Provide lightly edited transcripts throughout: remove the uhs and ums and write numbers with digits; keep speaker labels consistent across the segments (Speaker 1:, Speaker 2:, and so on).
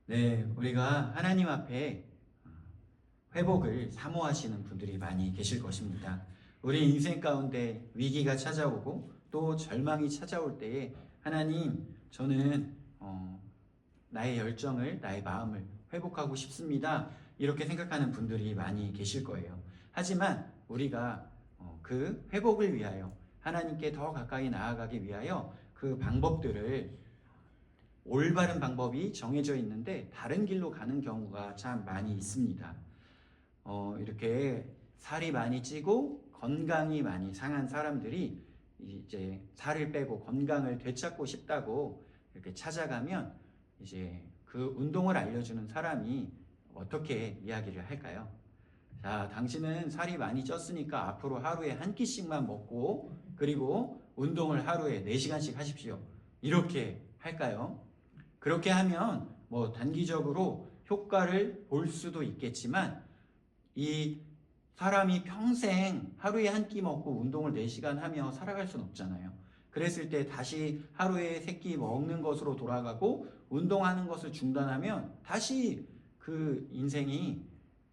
Speaker 1: 네, 우리가 하나님 앞에 회복을 사모하시는 분들이 많이 계실 것입니다. 우리 인생 가운데 위기가 찾아오고 또 절망이 찾아올 때에 하나님, 저는 나의 열정을, 나의 마음을 회복하고 싶습니다. 이렇게 생각하는 분들이 많이 계실 거예요. 하지만 우리가 그 회복을 위하여 하나님께 더 가까이 나아가기 위하여 그 방법들을 올바른 방법이 정해져 있는데 다른 길로 가는 경우가 참 많이 있습니다. 이렇게 살이 많이 찌고 건강이 많이 상한 사람들이 이제 살을 빼고 건강을 되찾고 싶다고 이렇게 찾아가면 이제 그 운동을 알려주는 사람이 어떻게 이야기를 할까요? 자, 당신은 살이 많이 쪘으니까 앞으로 하루에 한 끼씩만 먹고 그리고 운동을 하루에 4시간씩 하십시오. 이렇게 할까요? 그렇게 하면 뭐 단기적으로 효과를 볼 수도 있겠지만 이 사람이 평생 하루에 한 끼 먹고 운동을 4시간 하며 살아갈 수는 없잖아요. 그랬을 때 다시 하루에 3끼 먹는 것으로 돌아가고 운동하는 것을 중단하면 다시 그 인생이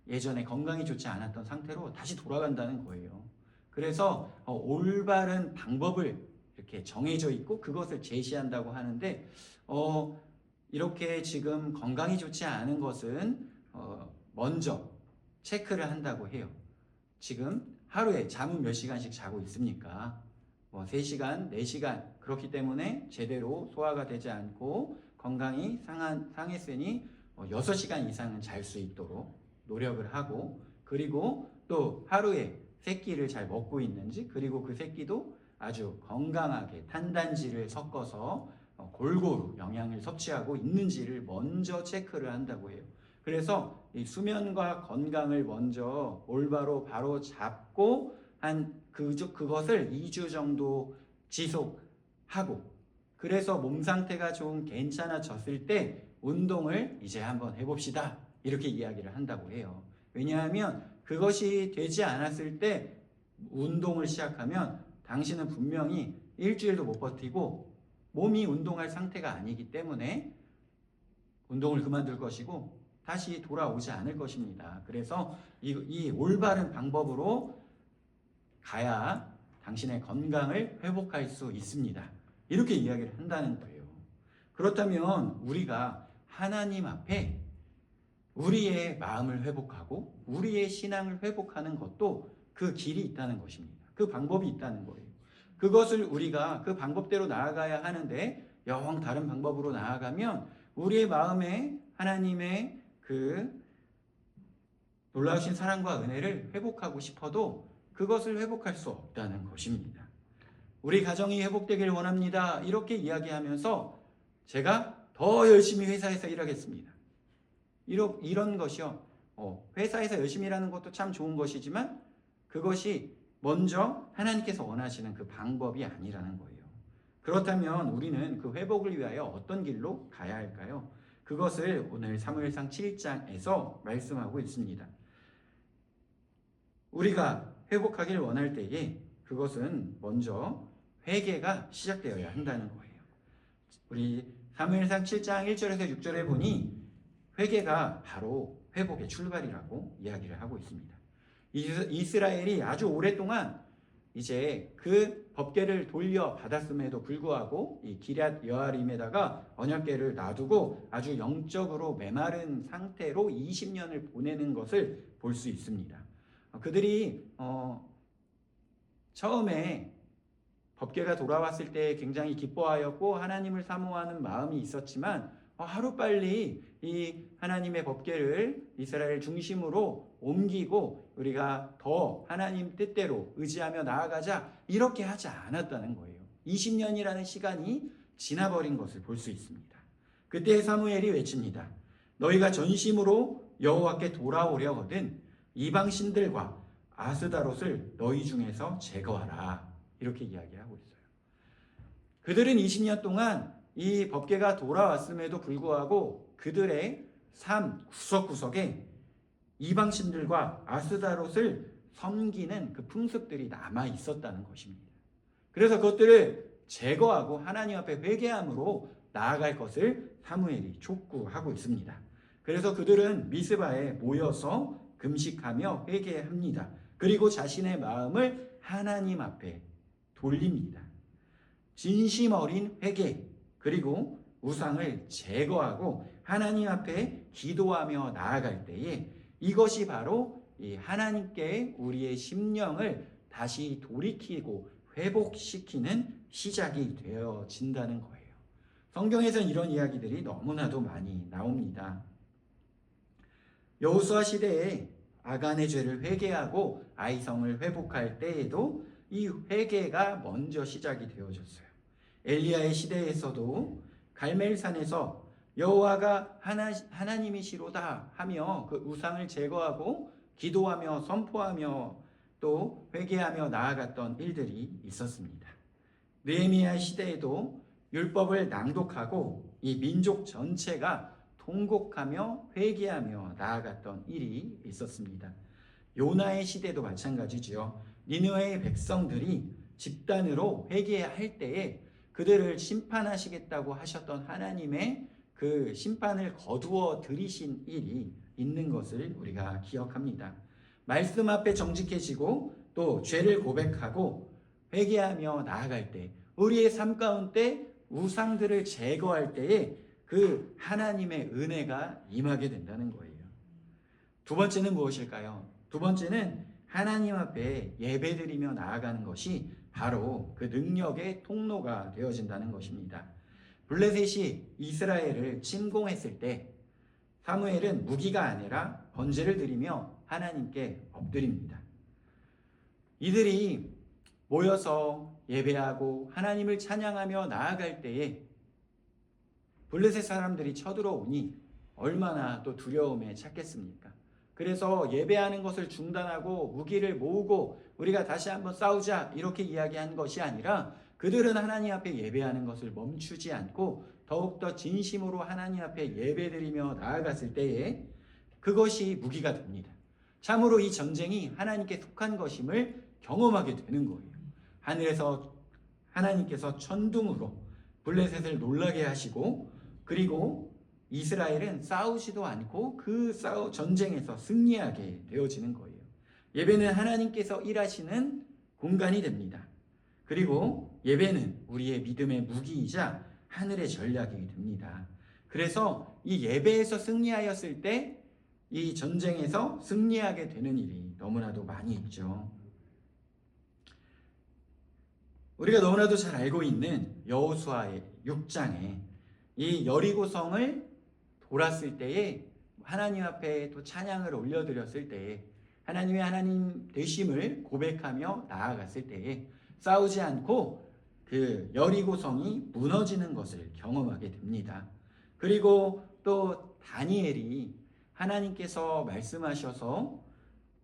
Speaker 1: 예전에 건강이 좋지 않았던 상태로 다시 돌아간다는 거예요. 그래서 올바른 방법을 이렇게 정해져 있고 그것을 제시한다고 하는데 이렇게 지금 건강이 좋지 않은 것은 먼저 체크를 한다고 해요. 지금 하루에 잠은 몇 시간씩 자고 있습니까? 뭐 3시간, 4시간 그렇기 때문에 제대로 소화가 되지 않고 건강이 상했으니 6시간 이상은 잘 수 있도록 노력을 하고 그리고 또 하루에 3끼를 잘 먹고 있는지 그리고 그 3끼도 아주 건강하게 탄단지를 섞어서 골고루 영양을 섭취하고 있는지를 먼저 체크를 한다고 해요. 그래서 이 수면과 건강을 먼저 올바로 바로 잡고 그것을 2주 정도 지속하고 그래서 몸 상태가 좀 괜찮아졌을 때 운동을 이제 한번 해봅시다. 이렇게 이야기를 한다고 해요. 왜냐하면 그것이 되지 않았을 때 운동을 시작하면 당신은 분명히 일주일도 못 버티고 몸이 운동할 상태가 아니기 때문에 운동을 그만둘 것이고 다시 돌아오지 않을 것입니다. 그래서 이 올바른 방법으로 가야 당신의 건강을 회복할 수 있습니다. 이렇게 이야기를 한다는 거예요. 그렇다면 우리가 하나님 앞에 우리의 마음을 회복하고 우리의 신앙을 회복하는 것도 그 길이 있다는 것입니다. 그 방법이 있다는 거예요. 그것을 우리가 그 방법대로 나아가야 하는데 영 다른 방법으로 나아가면 우리의 마음에 하나님의 그 놀라우신 사랑과 은혜를 회복하고 싶어도 그것을 회복할 수 없다는 것입니다. 우리 가정이 회복되길 원합니다. 이렇게 이야기하면서 제가 더 열심히 회사에서 일하겠습니다. 이런 것이요. 회사에서 열심히 일하는 것도 참 좋은 것이지만 그것이 먼저 하나님께서 원하시는 그 방법이 아니라는 거예요. 그렇다면 우리는 그 회복을 위하여 어떤 길로 가야 할까요? 그것을 오늘 사무엘상 7장에서 말씀하고 있습니다. 우리가 회복하길 원할 때에 그것은 먼저 회개가 시작되어야 한다는 거예요. 우리 사무엘상 7장 1절에서 6절에 보니 회개가 바로 회복의 출발이라고 이야기를 하고 있습니다. 이스라엘이 아주 오랫동안 이제 그 법궤를 돌려받았음에도 불구하고 이 기럇 여아림에다가 언약궤를 놔두고 아주 영적으로 메마른 상태로 20년을 보내는 것을 볼 수 있습니다. 그들이 처음에 법궤가 돌아왔을 때 굉장히 기뻐하였고 하나님을 사모하는 마음이 있었지만 하루빨리 이 하나님의 법궤를 이스라엘 중심으로 옮기고 우리가 더 하나님 뜻대로 의지하며 나아가자 이렇게 하지 않았다는 거예요. 20년이라는 시간이 지나버린 것을 볼 수 있습니다. 그때 사무엘이 외칩니다. 너희가 전심으로 여호와께 돌아오려거든 이방신들과 아스다롯을 너희 중에서 제거하라. 이렇게 이야기하고 있어요. 그들은 20년 동안 이 법궤가 돌아왔음에도 불구하고 그들의 삶 구석구석에 이방신들과 아스다롯을 섬기는 그 풍습들이 남아 있었다는 것입니다. 그래서 그것들을 제거하고 하나님 앞에 회개함으로 나아갈 것을 사무엘이 촉구하고 있습니다. 그래서 그들은 미스바에 모여서 금식하며 회개합니다. 그리고 자신의 마음을 하나님 앞에 돌립니다. 진심 어린 회개, 그리고 우상을 제거하고 하나님 앞에 기도하며 나아갈 때에 이것이 바로 이 하나님께 우리의 심령을 다시 돌이키고 회복시키는 시작이 되어진다는 거예요. 성경에서는 이런 이야기들이 너무나도 많이 나옵니다. 여호수아 시대에 아간의 죄를 회개하고 아이성을 회복할 때에도 이 회개가 먼저 시작이 되어졌어요. 엘리야의 시대에서도 갈멜산에서 여호와가 하나님이시로다 하며 그 우상을 제거하고 기도하며 선포하며 또 회개하며 나아갔던 일들이 있었습니다. 느헤미야 시대에도 율법을 낭독하고 이 민족 전체가 통곡하며 회개하며 나아갔던 일이 있었습니다. 요나의 시대도 마찬가지죠. 니느웨의 백성들이 집단으로 회개할 때에 그들을 심판하시겠다고 하셨던 하나님의 그 심판을 거두어 들이신 일이 있는 것을 우리가 기억합니다. 말씀 앞에 정직해지고 또 죄를 고백하고 회개하며 나아갈 때 우리의 삶 가운데 우상들을 제거할 때에 그 하나님의 은혜가 임하게 된다는 거예요. 두 번째는 무엇일까요? 두 번째는 하나님 앞에 예배드리며 나아가는 것이 바로 그 능력의 통로가 되어진다는 것입니다. 블레셋이 이스라엘을 침공했을 때 사무엘은 무기가 아니라 번제를 드리며 하나님께 엎드립니다. 이들이 모여서 예배하고 하나님을 찬양하며 나아갈 때에 블레셋 사람들이 쳐들어오니 얼마나 또 두려움에 찼겠습니까? 그래서 예배하는 것을 중단하고 무기를 모으고 우리가 다시 한번 싸우자 이렇게 이야기한 것이 아니라 그들은 하나님 앞에 예배하는 것을 멈추지 않고 더욱더 진심으로 하나님 앞에 예배드리며 나아갔을 때에 그것이 무기가 됩니다. 참으로 이 전쟁이 하나님께 속한 것임을 경험하게 되는 거예요. 하늘에서 하나님께서 천둥으로 블레셋을 놀라게 하시고 그리고 이스라엘은 싸우지도 않고 그 전쟁에서 승리하게 되어지는 거예요. 예배는 하나님께서 일하시는 공간이 됩니다. 그리고 예배는 우리의 믿음의 무기이자 하늘의 전략이 됩니다. 그래서 이 예배에서 승리하였을 때 이 전쟁에서 승리하게 되는 일이 너무나도 많이 있죠. 우리가 너무나도 잘 알고 있는 여호수아의 6장에 이 여리고성을 돌았을 때에 하나님 앞에 또 찬양을 올려드렸을 때에 하나님의 하나님 되심을 고백하며 나아갔을 때에 싸우지 않고 그 여리고성이 무너지는 것을 경험하게 됩니다. 그리고 또 다니엘이 하나님께서 말씀하셔서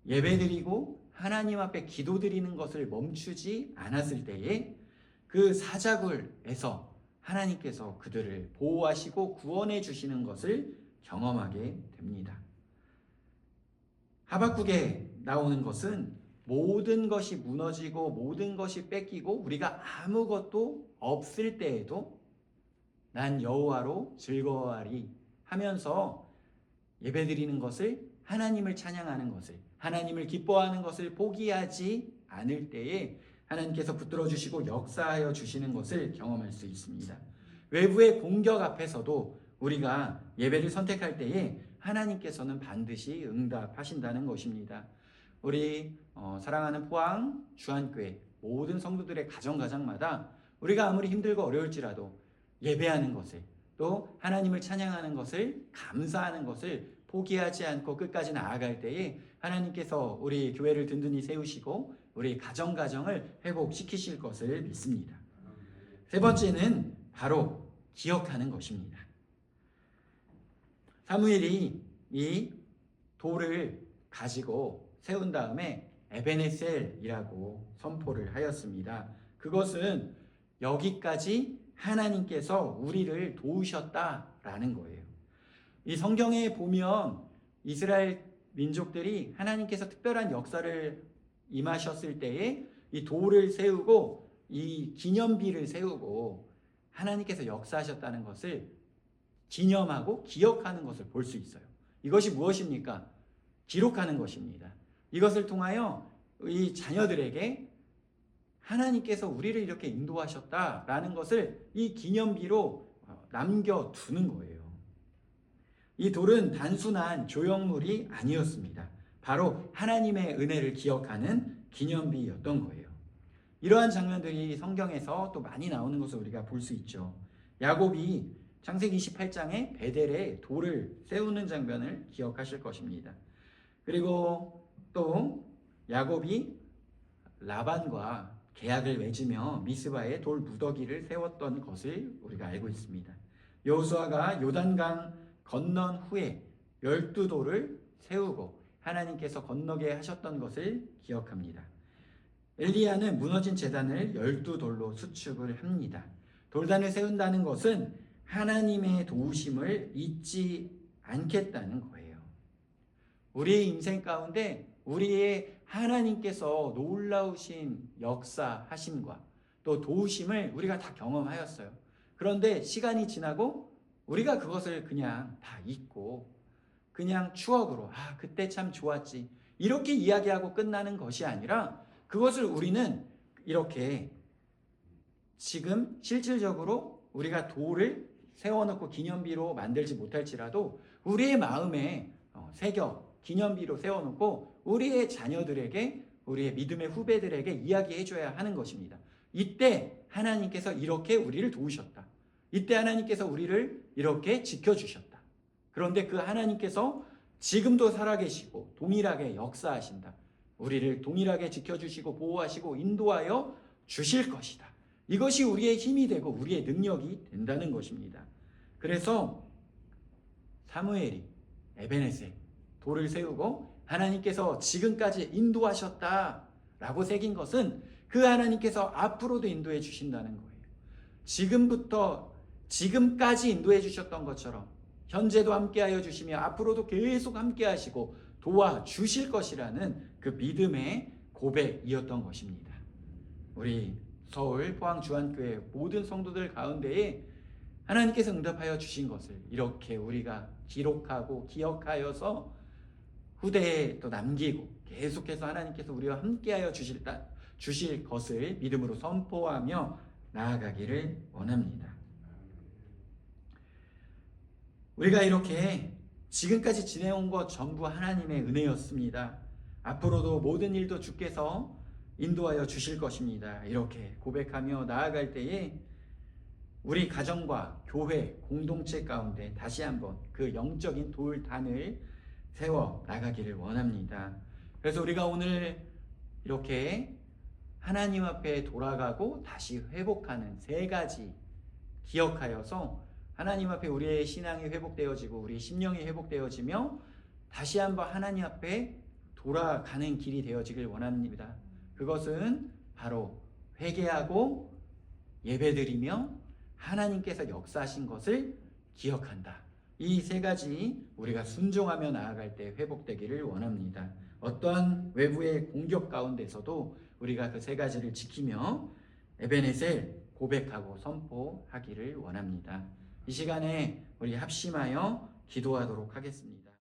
Speaker 1: 예배드리고 하나님 앞에 기도드리는 것을 멈추지 않았을 때에 그 사자굴에서 하나님께서 그들을 보호하시고 구원해 주시는 것을 경험하게 됩니다. 하박국에 나오는 것은 모든 것이 무너지고 모든 것이 뺏기고 우리가 아무것도 없을 때에도 난 여호와로 즐거워하리 하면서 예배드리는 것을 하나님을 찬양하는 것을 하나님을 기뻐하는 것을 포기하지 않을 때에 하나님께서 붙들어 주시고 역사하여 주시는 것을 경험할 수 있습니다. 외부의 공격 앞에서도 우리가 예배를 선택할 때에 하나님께서는 반드시 응답하신다는 것입니다. 우리 사랑하는 포항 주안교회 모든 성도들의 가정마다 우리가 아무리 힘들고 어려울지라도 예배하는 것을 또 하나님을 찬양하는 것을 감사하는 것을 포기하지 않고 끝까지 나아갈 때에 하나님께서 우리 교회를 든든히 세우시고 우리 가정을 회복시키실 것을 믿습니다. 세 번째는 바로 기억하는 것입니다. 사무엘이 이 돌을 가지고 세운 다음에 에베네셀이라고 선포를 하였습니다. 그것은 여기까지 하나님께서 우리를 도우셨다라는 거예요. 이 성경에 보면 이스라엘 민족들이 하나님께서 특별한 역사를 임하셨을 때에 이 돌을 세우고 이 기념비를 세우고 하나님께서 역사하셨다는 것을 기념하고 기억하는 것을 볼 수 있어요. 이것이 무엇입니까? 기록하는 것입니다. 이것을 통하여 이 자녀들에게 하나님께서 우리를 이렇게 인도하셨다라는 것을 이 기념비로 남겨두는 거예요. 이 돌은 단순한 조형물이 아니었습니다. 바로 하나님의 은혜를 기억하는 기념비였던 거예요. 이러한 장면들이 성경에서 또 많이 나오는 것을 우리가 볼 수 있죠. 야곱이 창세기 28장에 베델에 돌을 세우는 장면을 기억하실 것입니다. 그리고 또 야곱이 라반과 계약을 맺으며 미스바에 돌 무더기를 세웠던 것을 우리가 알고 있습니다. 여호수아가 요단강 건넌 후에 12돌을 세우고 하나님께서 건너게 하셨던 것을 기억합니다. 엘리야는 무너진 제단을 12돌로 수축을 합니다. 돌단을 세운다는 것은 하나님의 도우심을 잊지 않겠다는 거예요. 우리의 인생 가운데 우리의 하나님께서 놀라우신 역사하심과 또 도우심을 우리가 다 경험하였어요. 그런데 시간이 지나고 우리가 그것을 그냥 다 잊고 그냥 추억으로 그때 참 좋았지 이렇게 이야기하고 끝나는 것이 아니라 그것을 우리는 이렇게 지금 실질적으로 우리가 돌을 세워놓고 기념비로 만들지 못할지라도 우리의 마음에 새겨 기념비로 세워놓고 우리의 자녀들에게 우리의 믿음의 후배들에게 이야기해줘야 하는 것입니다. 이때 하나님께서 이렇게 우리를 도우셨다. 이때 하나님께서 우리를 이렇게 지켜주셨다. 그런데 그 하나님께서 지금도 살아계시고 동일하게 역사하신다. 우리를 동일하게 지켜주시고 보호하시고 인도하여 주실 것이다. 이것이 우리의 힘이 되고 우리의 능력이 된다는 것입니다. 그래서 사무엘이 에베네셀 돌을 세우고 하나님께서 지금까지 인도하셨다라고 새긴 것은 그 하나님께서 앞으로도 인도해 주신다는 거예요. 지금부터 지금까지 인도해 주셨던 것처럼 현재도 함께하여 주시며 앞으로도 계속 함께하시고 도와주실 것이라는 그 믿음의 고백이었던 것입니다. 우리 서울 포항주안교회 모든 성도들 가운데에 하나님께서 응답하여 주신 것을 이렇게 우리가 기록하고 기억하여서 후대에 또 남기고 계속해서 하나님께서 우리와 함께하여 주실 것을 믿음으로 선포하며 나아가기를 원합니다. 우리가 이렇게 지금까지 지내온 것 전부 하나님의 은혜였습니다. 앞으로도 모든 일도 주께서 인도하여 주실 것입니다. 이렇게 고백하며 나아갈 때에 우리 가정과 교회, 공동체 가운데 다시 한번 그 영적인 돌단을 세워 나가기를 원합니다. 그래서 우리가 오늘 이렇게 하나님 앞에 돌아가고 다시 회복하는 세 가지 기억하여서 하나님 앞에 우리의 신앙이 회복되어지고 우리의 심령이 회복되어지며 다시 한번 하나님 앞에 돌아가는 길이 되어지길 원합니다. 그것은 바로 회개하고 예배드리며 하나님께서 역사하신 것을 기억한다. 이 세 가지 우리가 순종하며 나아갈 때 회복되기를 원합니다. 어떠한 외부의 공격 가운데서도 우리가 그 세 가지를 지키며 에베네셀 고백하고 선포하기를 원합니다. 이 시간에 우리 합심하여 기도하도록 하겠습니다.